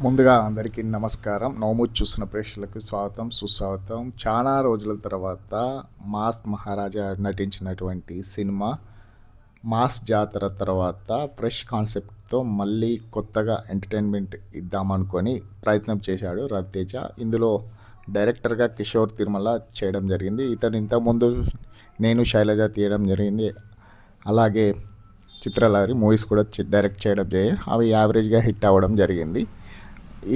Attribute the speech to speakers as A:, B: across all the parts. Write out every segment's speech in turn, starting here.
A: ముందుగా అందరికీ నమస్కారం. నోము చూస్తున్న ప్రేక్షకులకు స్వాగతం, సుస్వాగతం. చాలా రోజుల తర్వాత మాస్ మహారాజా నటించినటువంటి సినిమా మాస్ జాతర తర్వాత ఫ్రెష్ కాన్సెప్ట్తో మళ్ళీ కొత్తగా ఎంటర్టైన్మెంట్ ఇద్దామనుకొని ప్రయత్నం చేశాడు రవితేజ. ఇందులో డైరెక్టర్గా కిషోర్ తిరుమల చేయడం జరిగింది. ఇతను ఇంతకుముందు నేను శైలజ తీయడం జరిగింది. అలాగే చిత్రలహరి మూవీస్ కూడా డైరెక్ట్ చేయడం జరిగింది. అవి యావరేజ్గా హిట్ అవ్వడం జరిగింది.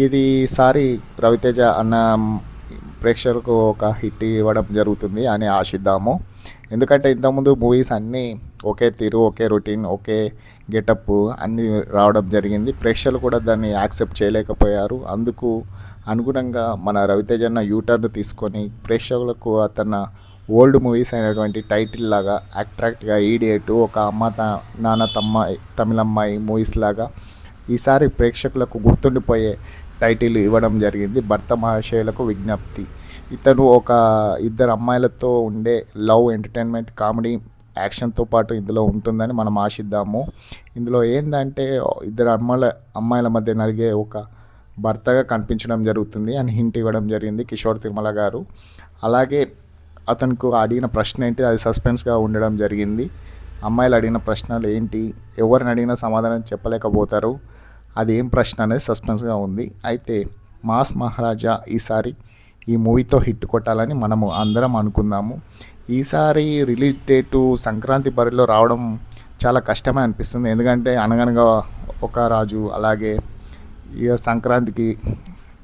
A: ఇది ఈసారి రవితేజ అన్న ప్రేక్షకులకు ఒక హిట్ ఇవ్వడం జరుగుతుంది అని ఆశిద్దాము. ఎందుకంటే ఇంతకుముందు మూవీస్ అన్నీ ఒకే తీరు, ఒకే రొటీన్, ఒకే గెటప్ అన్నీ రావడం జరిగింది. ప్రేక్షకులు కూడా దాన్ని యాక్సెప్ట్ చేయలేకపోయారు. అందుకు అనుగుణంగా మన రవితేజ అన్న యూటర్న్ తీసుకొని ప్రేక్షకులకు అతను ఓల్డ్ మూవీస్ అయినటువంటి టైటిల్ లాగా అట్రాక్ట్గా ఈడియట్, ఒక అమ్మ నాన్న తమిళమ్మాయి మూవీస్ లాగా ఈసారి ప్రేక్షకులకు గుర్తుండిపోయే టైటిల్ ఇవ్వడం జరిగింది. భర్త మహాశయులకు విజ్ఞప్తి. ఇతను ఒక ఇద్దరు అమ్మాయిలతో ఉండే లవ్, ఎంటర్టైన్మెంట్, కామెడీ, యాక్షన్తో పాటు ఇందులో ఉంటుందని మనం ఆశిద్దాము. ఇందులో ఏంటంటే ఇద్దరు అమ్మాయిల మధ్య నలిగే ఒక భర్తగా కనిపించడం జరుగుతుంది అని హింట్ ఇవ్వడం జరిగింది కిషోర్ తిరుమల గారు. అలాగే అతనికి అడిగిన ప్రశ్న ఏంటి, అది సస్పెన్స్గా ఉండడం జరిగింది. అమ్మాయిలు అడిగిన ప్రశ్నలు ఏంటి, ఎవరిని అడిగినా సమాధానం చెప్పలేకపోతారు. అది ఏం ప్రశ్న అనేది సస్పెన్స్గా ఉంది. అయితే మాస్ మహారాజా ఈసారి ఈ మూవీతో హిట్ కొట్టాలని మనము అందరం అనుకుందాము. ఈసారి రిలీజ్ డేటు సంక్రాంతి బరిలో రావడం చాలా కష్టమే అనిపిస్తుంది. ఎందుకంటే అనగనగా ఒక రాజు, అలాగే ఇక సంక్రాంతికి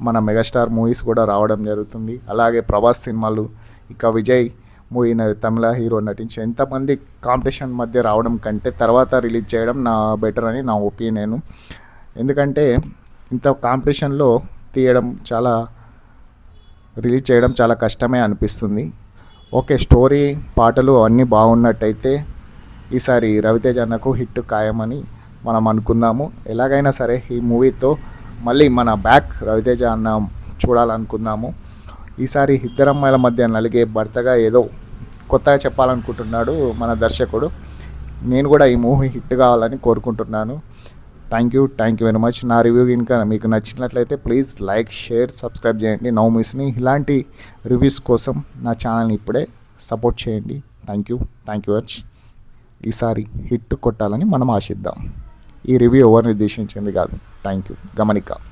A: మన మెగాస్టార్ మూవీస్ కూడా రావడం జరుగుతుంది. అలాగే ప్రభాస్ సినిమాలు, ఇక విజయ్ మూవీ తమిళ హీరో నటించి ఎంతమంది కాంపిటీషన్ మధ్య రావడం కంటే తర్వాత రిలీజ్ చేయడం నా బెటర్ అని నా ఒపీనియన్. ఎందుకంటే ఇంత కాంపిటీషన్లో రిలీజ్ చేయడం చాలా కష్టమే అనిపిస్తుంది. ఓకే, స్టోరీ, పాటలు అన్నీ బాగున్నట్టయితే ఈసారి రవితేజ అన్నకు హిట్ ఖాయమని మనం అనుకుందాము. ఎలాగైనా సరే ఈ మూవీతో మళ్ళీ మన బ్యాక్ రవితేజ అన్న చూడాలనుకుందాము. ఈసారి ఇద్దరు అమ్మాయిల మధ్య నలిగే భర్తగా ఏదో కొత్తగా చెప్పాలనుకుంటున్నాడు మన దర్శకుడు. నేను కూడా ఈ మూవీ హిట్ కావాలని కోరుకుంటున్నాను. Thank you very much. నా రివ్యూ కనుక మీకు నచ్చినట్లయితే ప్లీజ్ లైక్, షేర్, సబ్స్క్రైబ్ చేయండి నౌమీస్ని. ఇలాంటి రివ్యూస్ కోసం నా ఛానల్ని ఇప్పుడే సపోర్ట్ చేయండి. Thank you much. ఈసారి హిట్ కొట్టాలని మనం ఆశిద్దాం. ఈ రివ్యూ ఎవరిని ఉద్దేశించింది కాదు. Thank you. గమనిక.